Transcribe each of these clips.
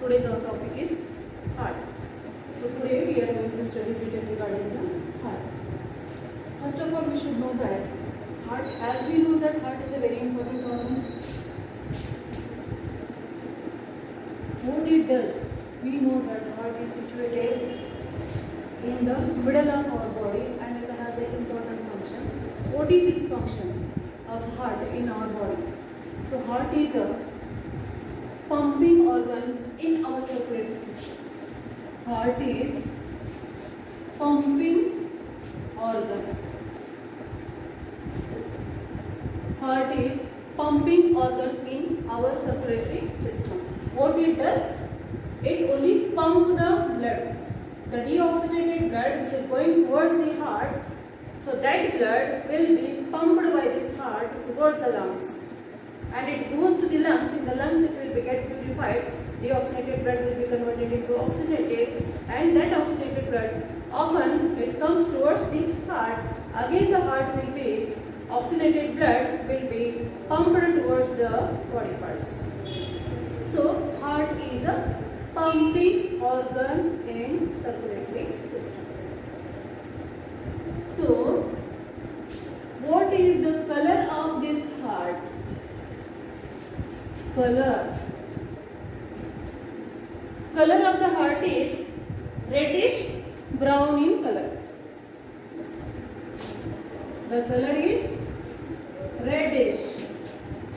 today's our topic is heart. So today we are going to study detail regarding the heart. First of all, we should know that heart, as we know that heart is a very important organ. What it does, we know that heart is situated in the middle of our body and it has an important function. What is its function of heart in our body? So heart is a pumping organ in our circulatory system. Heart is pumping organ. Heart is pumping organ in our circulatory system. What it does? It only pumps the blood. The deoxygenated blood which is going towards the heart, so that blood will be pumped by this heart towards the lungs. And it goes to the lungs. In the lungs it will be get purified. Deoxygenated blood will be converted into oxygenated, and that oxygenated blood often it comes towards the heart. Again the heart will be oxygenated blood will be pumped towards the body parts. So heart is a pumping organ in circulatory system. So what is the color of this heart? Color of the heart is reddish brown in color. The color is reddish,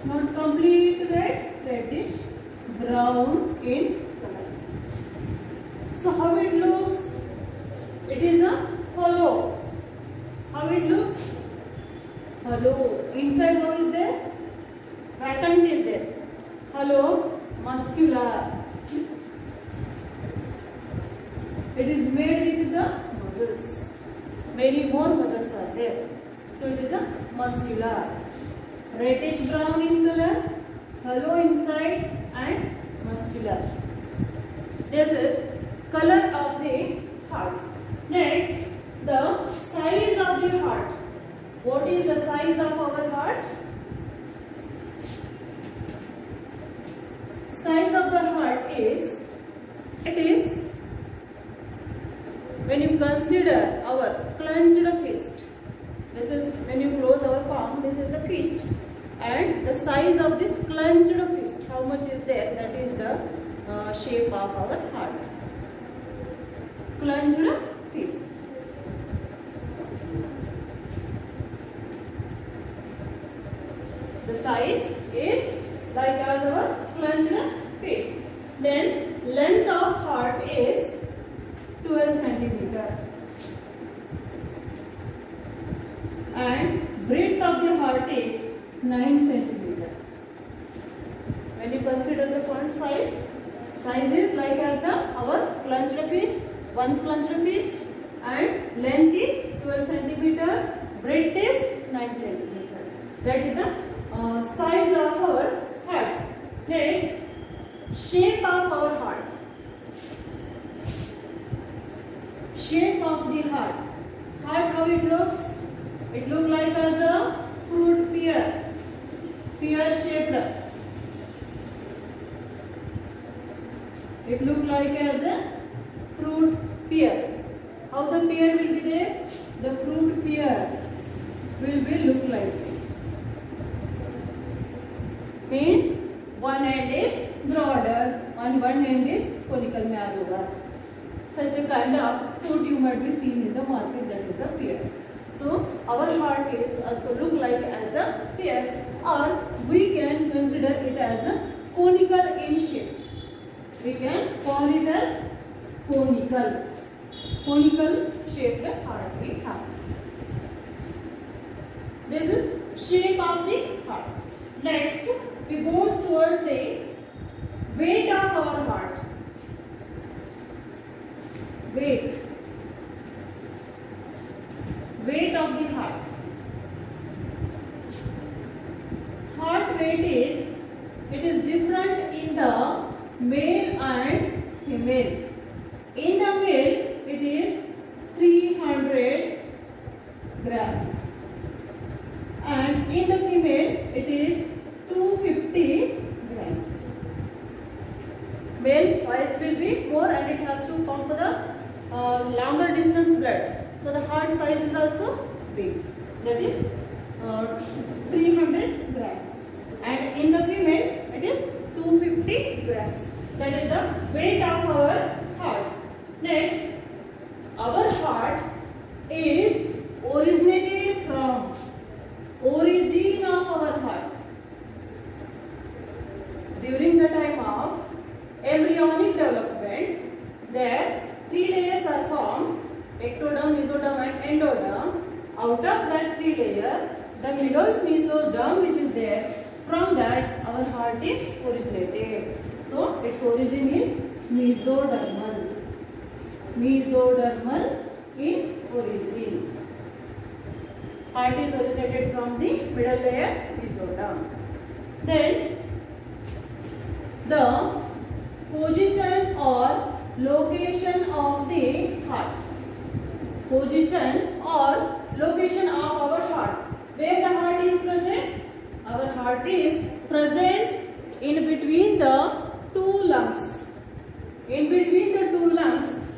not complete red, reddish brown in color. So how it looks? It is a hollow. How it looks? Hollow. Inside how is there? Vacant is there. Hollow, muscular. It is made with the muscles. Many more muscles are there. So it is a muscular. Reddish brown in color, hollow inside and muscular. This is color of the heart. Next, the size of the heart. What is the size of our heart? Size of the heart is, it is when you consider our clenched fist. This is when you close our palm, this is the fist. And the size of this clenched fist, how much is there? That is the shape of our heart. Clenched fist. The size is like as our clenched fist. Then length of heart is 12 centimeter. And breadth of the heart is 9 centimeter. When you consider the front size is like as the our clenched fist, one's clenched fist, and length is 12 centimeter, breadth is 9 centimeter. That is the size of our heart. Next, shape of our heart. Shape of the heart. Heart, how it looks? It looks like as a fruit pear. Pear shaped. It looks like as a fruit pear. How the pear will be there? The fruit pear will be look like this. Means one end is broader and one end is conical narrower. Such a kind of fruit you might be seen in the market, that is the pear. So our heart is also look like as a pear, or we can consider it as a conical in shape. We can call it as conical. Conical shaped heart we have. This is shape of the heart. Next, we go towards the weight of our heart. Weight of the heart. Heart weight is, it is different in the male and female. In the male it is 300 grams and in the female it is 250 grams. male size will be more and it has to pump the longer distance blood. So the heart size is also big. That is 300 grams. And in the female, it is 250 grams. That is the weight of our heart. Next, our heart is originated from origin of our heart. During the time of embryonic development, there 3 layers are formed: ectoderm, mesoderm and endoderm. Out of that 3 layers, the middle mesoderm which is there, from that our heart is originated. So its origin is mesodermal. Mesodermal in origin. Heart is originated from the middle layer, mesoderm. Then the position or location of the heart. Position or location of our heart. Where the heart is present? Our heart is present in between the 2 lungs. In between the 2 lungs.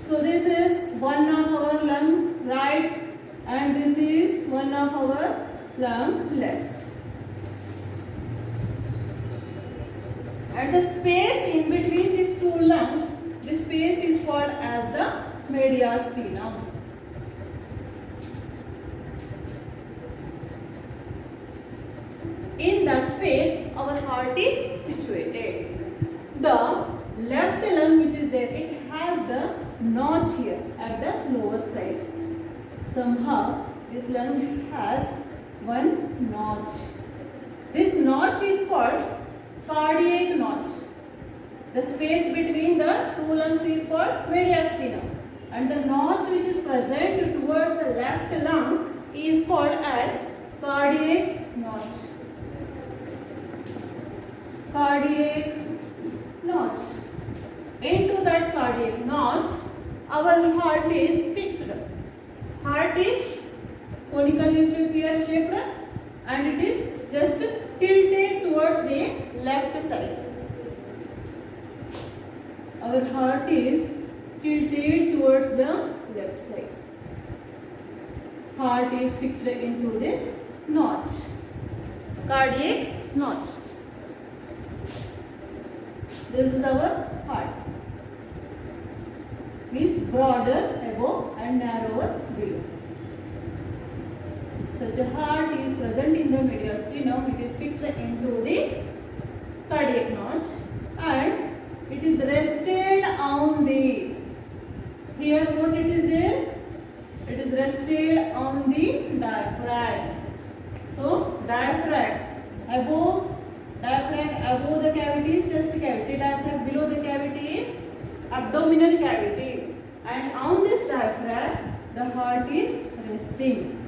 So this is one of our lung right and this is one of our lung left. And the space in between these 2 lungs, this space is called as the mediastinum. In that space, our heart is situated. The left lung which is there, it has the notch here at the lower side. Somehow, this lung has one notch. This notch is called cardiac notch. The space between the 2 lungs is called mediastinum. And the notch which is present towards the left lung is called as cardiac notch. Cardiac notch. Into that cardiac notch, our heart is fixed. Heart is conical in shape, pear shaped, and it is just tilted towards the left side. Our heart is tilted towards the left side. Heart is fixed into this notch. Cardiac notch. This is our heart. Means broader above and narrower below. Such a heart is present in the mediastinum. It is fixed into the cardiac notch and it is rested on the, here what it is there? It is rested on the diaphragm. So diaphragm above the cavity is chest cavity, diaphragm below the cavity is abdominal cavity, and on this diaphragm the heart is resting.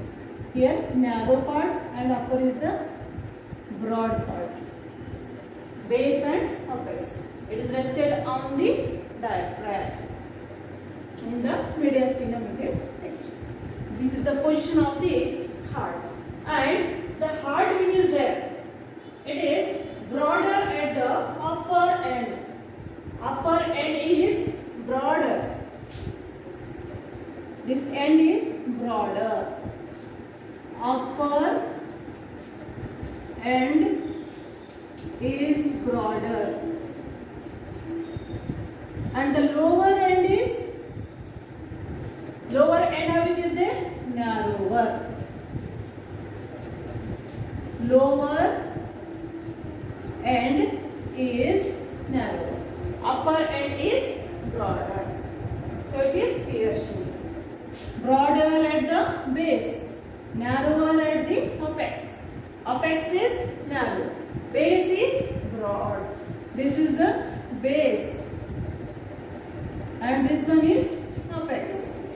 Here narrow part and upper is the broad part, base and apex. It is rested on the diaphragm. In the mediastinum it is fixed. This is the position of the heart. And the heart which is there, it is broader at the upper end. Upper end is broader. This end is broader. Upper end is broader. And the lower end is, lower end how it is there? Narrower. Lower end is narrower. Upper end is broader. So it is pear-shaped. Broader at the base, narrower at the apex. Apex is narrow, base is broad. This is the base and this one is apex.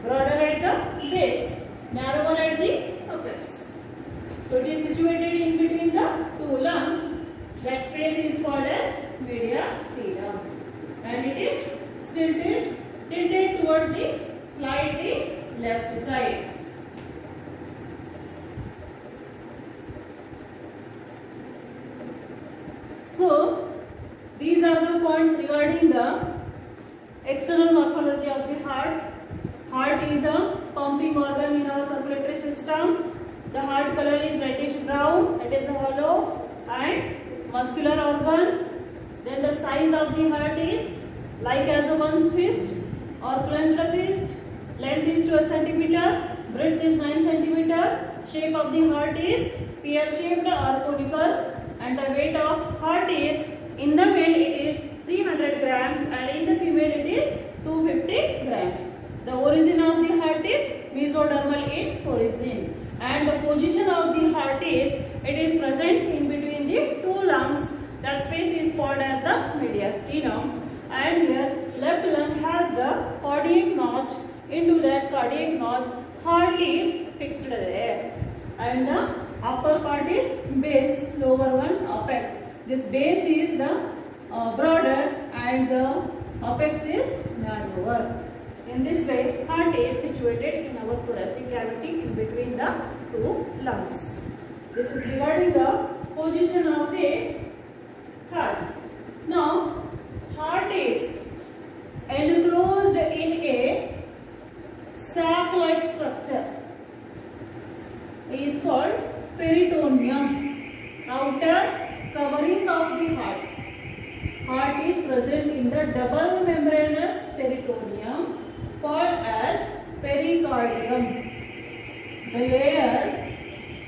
Broader at the base, narrower at the apex. So it is situated in between the 2 lungs. That space is called as mediastinum and it is tilted towards the slightly left side. the external morphology of the heart. Heart is a pumping organ in our circulatory system. The heart color is reddish brown. It is a hollow and muscular organ. Then the size of the heart is like as a one's fist or clenched fist. Length is 12 centimeter. Breadth is 9 centimeter. Shape of the heart is pear shaped or conical. And the weight of heart is, in the male it is 300 grams and in the female it is 250 grams. The origin of the heart is mesodermal in origin. And the position of the heart is, it is present in between the two lungs. That space is called as the mediastinum. And here left lung has the cardiac notch. Into that cardiac notch, heart is fixed there. And the upper part is base, lower one apex. This base is the broader and the apex is narrower. In this way, heart is situated in our thoracic cavity in between the two lungs. This is regarding the position of the heart. Now, heart is enclosed in a sac-like structure. It is called peritoneum, outer covering of the heart. Heart is present in the double membranous peritoneum called as pericardium. The layer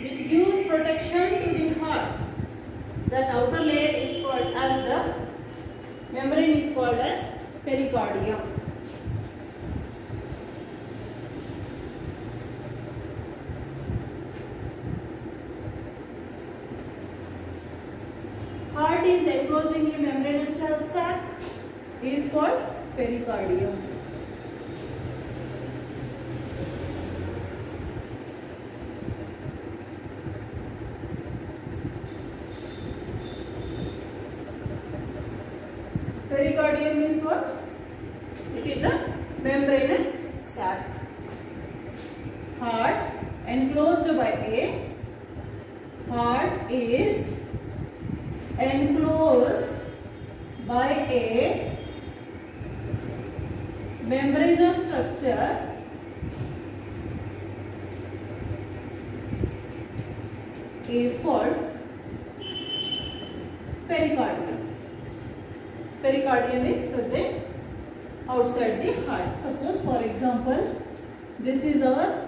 which gives protection to the heart, that outer layer is called as the membrane is called as pericardium. Heart is enclosed in a membranous sac is called pericardium. Pericardium means what? It is a membranous sac. Heart enclosed by a. Heart is enclosed by a membranous structure is called pericardium. Pericardium is present outside the heart. Suppose, for example, this is our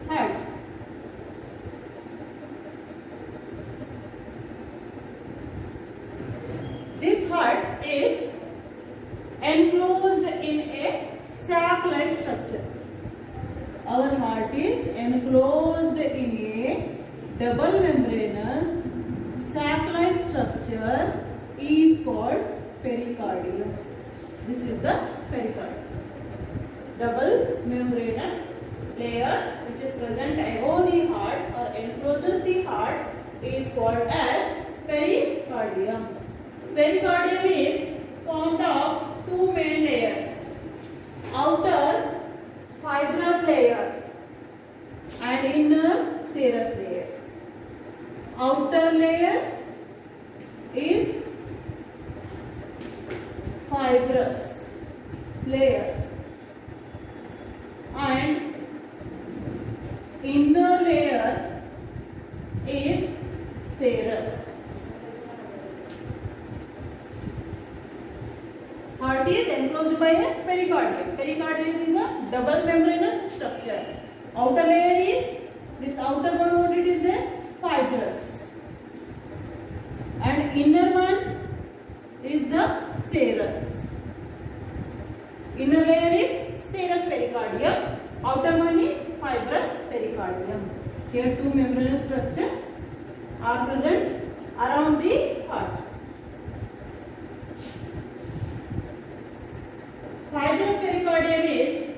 heart. This heart is enclosed in a sac-like structure. Our heart is enclosed in a double membranous sac-like structure is called pericardium. This is the pericardium. Double membranous layer which is present above the heart or encloses the heart is called as pericardium. Pericardium is formed of two main layers. Outer fibrous layer and inner serous layer. Outer layer is fibrous layer and inner layer is serous. Heart is enclosed by a pericardium. Pericardium is a double membranous structure. Outer layer is, this outer one, what it is there? Fibrous. And inner one is the serous. Inner layer is serous pericardium. Outer one is fibrous pericardium. Here two membranous structure are present around the heart. Fibrous pericardium is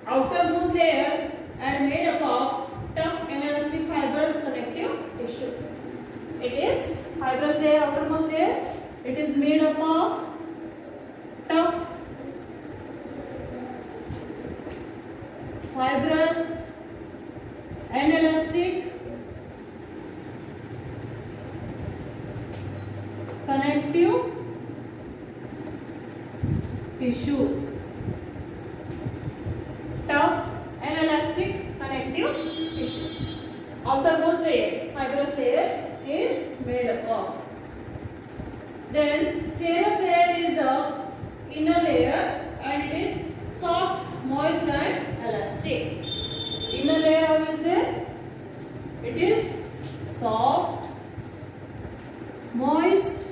outermost layer and made up of tough inelastic fibrous connective tissue. It is fibrous layer, outermost layer. It is made up of tough fibrous inelastic tissue. Tough and elastic connective tissue. Outermost layer, fibrous layer is made up of. Then serous layer is the inner layer and it is soft, moist and elastic. Inner layer how is there? It is soft, moist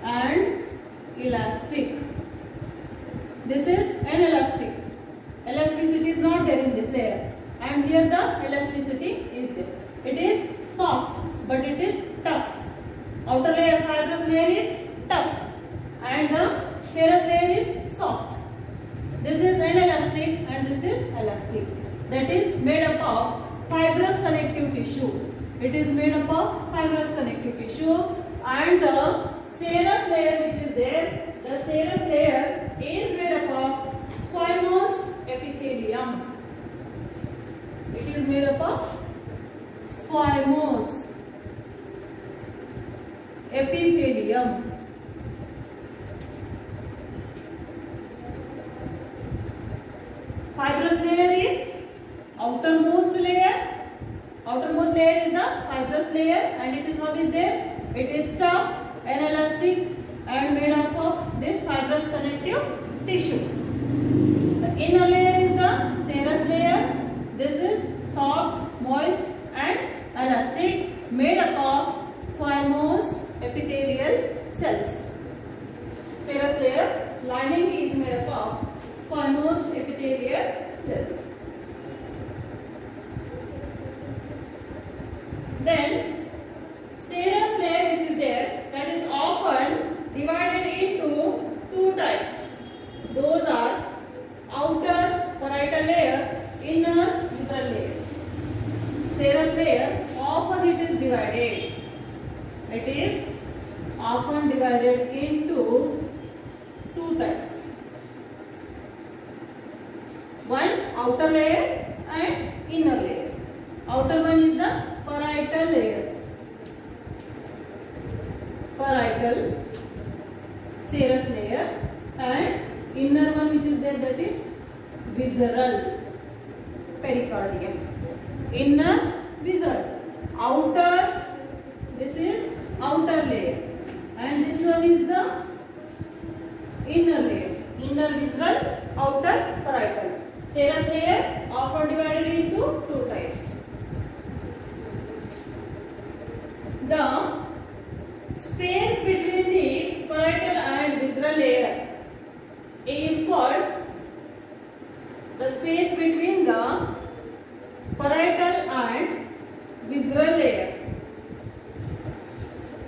and elastic. This is an elastic. Elasticity is not there in this layer, and here the elasticity is there. It is soft but it is tough. Outer layer, fibrous layer is tough and the serous layer is soft. This is anelastic and this is elastic. That is made up of fibrous connective tissue. It is made up of fibrous connective tissue, and the serous layer which is there, the serous layer is made up of squamous epithelium. It is made up of squamous epithelium. Fibrous layer is outermost layer. Outermost layer is the fibrous layer, and it is how is there? It is tough and elastic and made up of this fibrous connective tissue. The inner layer is the serous layer. This is soft, moist and elastic, made up of squamous epithelial cells. Serous layer lining is made up of squamous epithelial cells. Then serous layer which is there, that is often divided into two types. Those are outer parietal layer, inner visceral layer. Serous layer often it is divided. It is often divided into two types. One outer layer and inner layer. Outer one is the parietal layer. Parietal serous layer, and inner one which is there, that is visceral pericardium. Inner visceral. Outer, this is outer layer, and this one is the inner layer. Inner visceral, outer parietal. Serous layer often divided into two types. The space between the parietal and visceral layer is called the space between the parietal and visceral layer.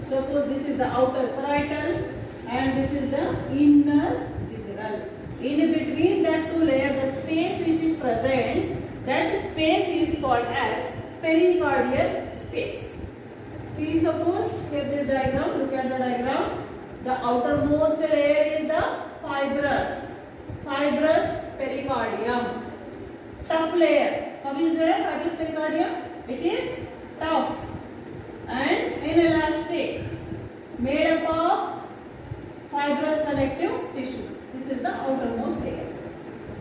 Suppose this is the outer parietal and this is the inner visceral. In between that two layers, the space which is present, that space is called as pericardial space. See, suppose here this diagram, look at the diagram. The outermost layer is the fibrous pericardium. Tough layer. How is there fibrous pericardium? It is tough and inelastic, made up of fibrous connective tissue. This is the outermost layer.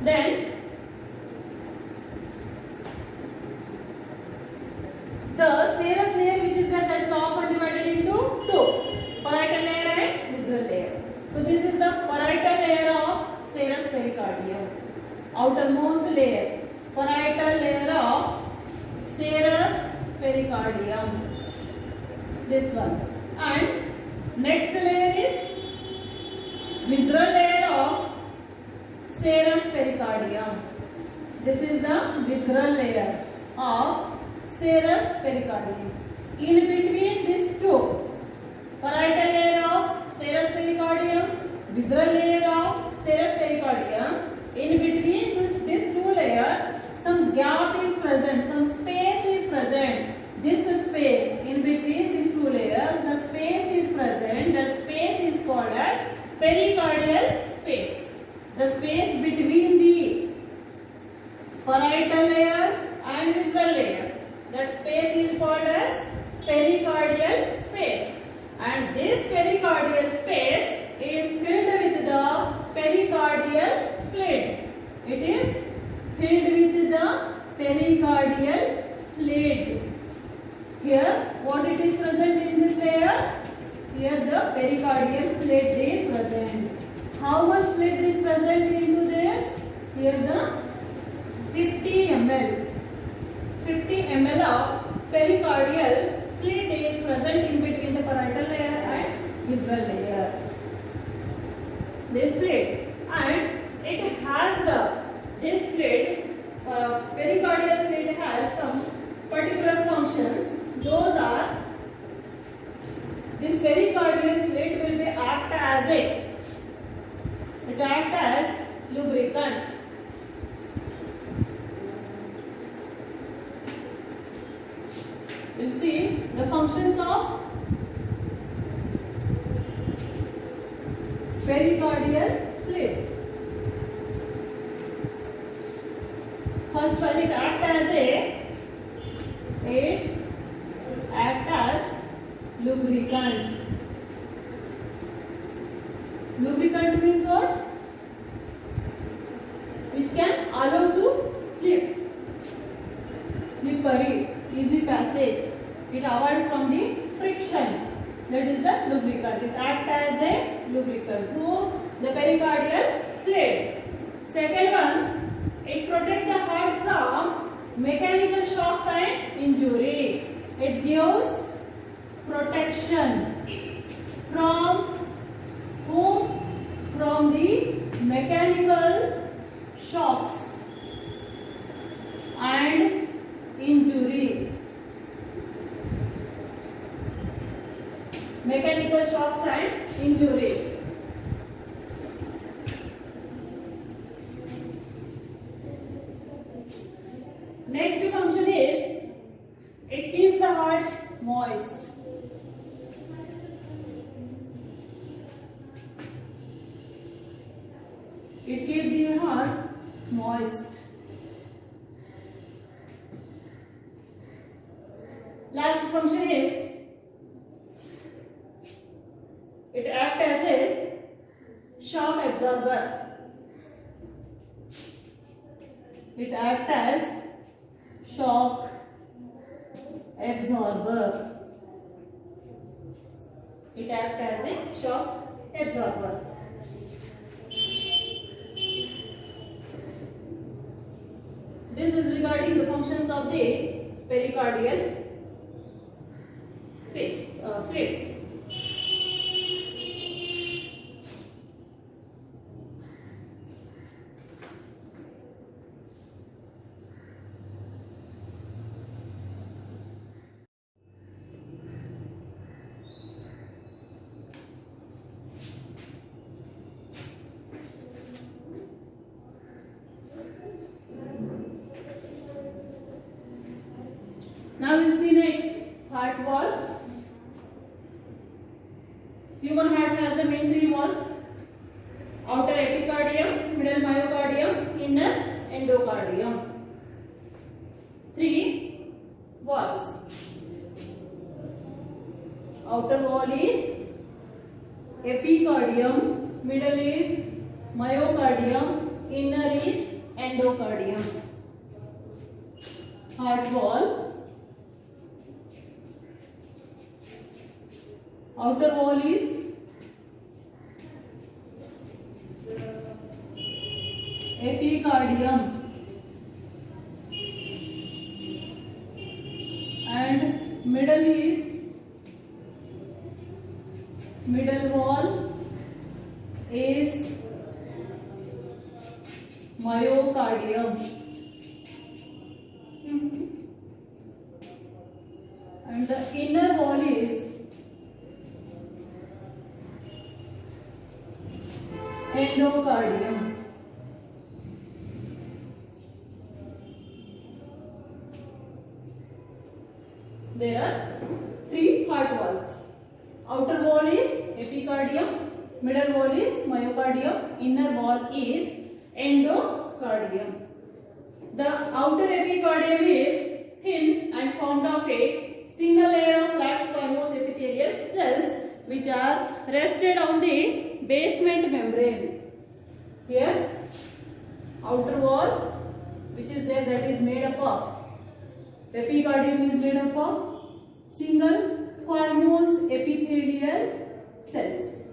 Then the serous layer which is there, that is often divided into two, parietal layer and visceral layer. So this is the parietal layer of serous pericardium. Outermost layer, parietal layer of serous pericardium. This one. And next layer is visceral layer of serous pericardium. This is the visceral layer of serous pericardium. In between these two, parietal layer of serous pericardium, visceral layer of serous pericardium, in between these two layers, some gap is present, some space is present. This space in between these two layers, the space is present. That space is called as pericardial space. The space between the parietal layer and visceral layer, that space is called as pericardial space. And this pericardial space is filled with present into this? Here the 50 ml. 50 ml of pericardial fluid is present in between the parietal layer and visceral layer. This fluid, and it has this fluid, pericardial fluid has some particular functions. Those are, this pericardial fluid will be act as lubricant. We'll see the functions of pericardial fluid. First one, it act as lubricant. Lubricant means what? Which can allow to slippery, easy passage. It avoids from the friction. That is the lubricant. It acts as a lubricant to the pericardial fluid. Second one, it protects the heart from mechanical shocks and injury. It gives protection from whom? From the mechanical shocks and injury. Mechanical shocks and injuries. Next function is, it keeps the heart moist. It keeps the heart moist. Last function is, it acts as a shock absorber. It acts as shock absorber. It acts as a shock absorber. This is regarding the functions of the pericardial fluid. Now we'll see next heart wall. Human heart has the main three walls: outer epicardium, middle myocardium, inner endocardium. Three walls. Outer wall is epicardium, middle is myocardium, inner is endocardium. Heart wall. Outer wall is epicardium and middle wall is myocardium and the inner wall is endocardium. There are three heart walls. Outer wall is epicardium, middle wall is myocardium, inner wall is endocardium. The outer epicardium is thin and formed of a single layer of flat squamous epithelial cells which are rested on the basement membrane. Here, outer wall which is there, that is made up of, epicardium is made up of single squamous epithelial cells.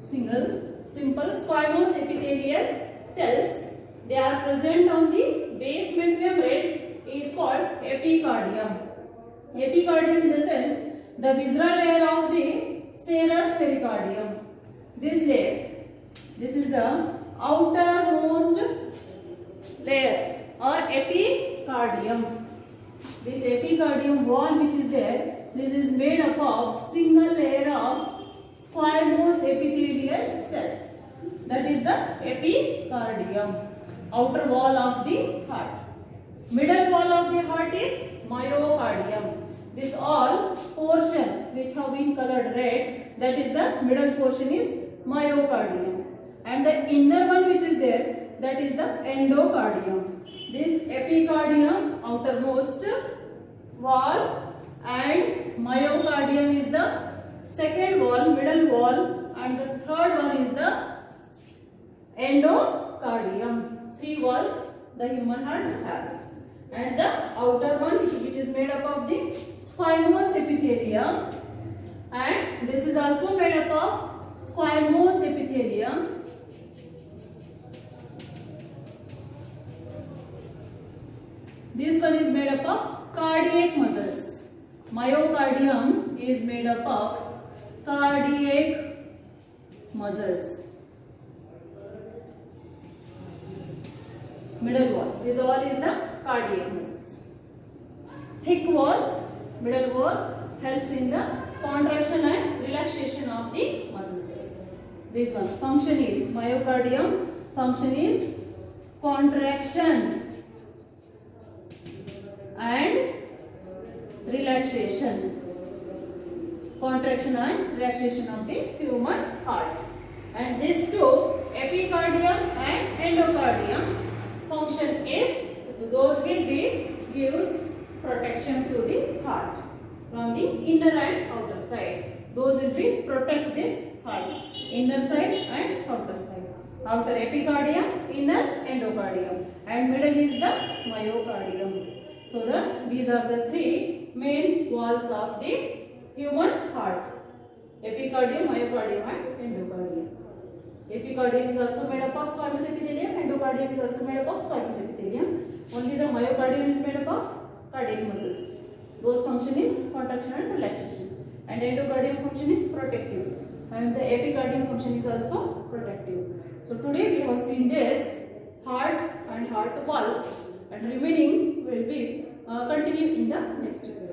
Single simple squamous epithelial cells. They are present on the basement membrane is called epicardium. Epicardium in the sense the visceral layer of the serous pericardium. This layer, this is the outermost layer or epicardium. This epicardium wall which is there, this is made up of single layer of squamous epithelial cells. That is the epicardium, outer wall of the heart. Middle wall of the heart is myocardium. This all portion which have been colored red, that is the middle portion is myocardium. And the inner one which is there, that is the endocardium. This epicardium, outermost wall, and myocardium is the second wall, middle wall, and the third one is the endocardium. 3 walls the human heart has. And the outer one which is made up of the squamous epithelium, and this is also made up of squamous epithelium. This one is made up of cardiac muscles. Myocardium is made up of cardiac muscles. Middle wall. This wall is the cardiac muscles. Thick wall, middle wall helps in the contraction and relaxation of the muscles. This one function is myocardium. Function is contraction and relaxation. Contraction and relaxation of the human heart. And these two, epicardium and endocardium, function is, those will be gives protection to the heart from the inner and outer side. Those will be protect this heart, inner side and outer side. Outer epicardium, inner endocardium, and middle is the myocardium. So these are the 3 main walls of the human heart: epicardium, myocardium, and endocardium. Epicardium is also made up of squamous epithelium. Endocardium is also made up of squamous epithelium. Only the myocardium is made up of cardiac muscles. Those function is contraction and relaxation. And endocardium function is protective. And the epicardium function is also protective. So today we have seen this heart and heart walls, and remaining will be continue in the next video.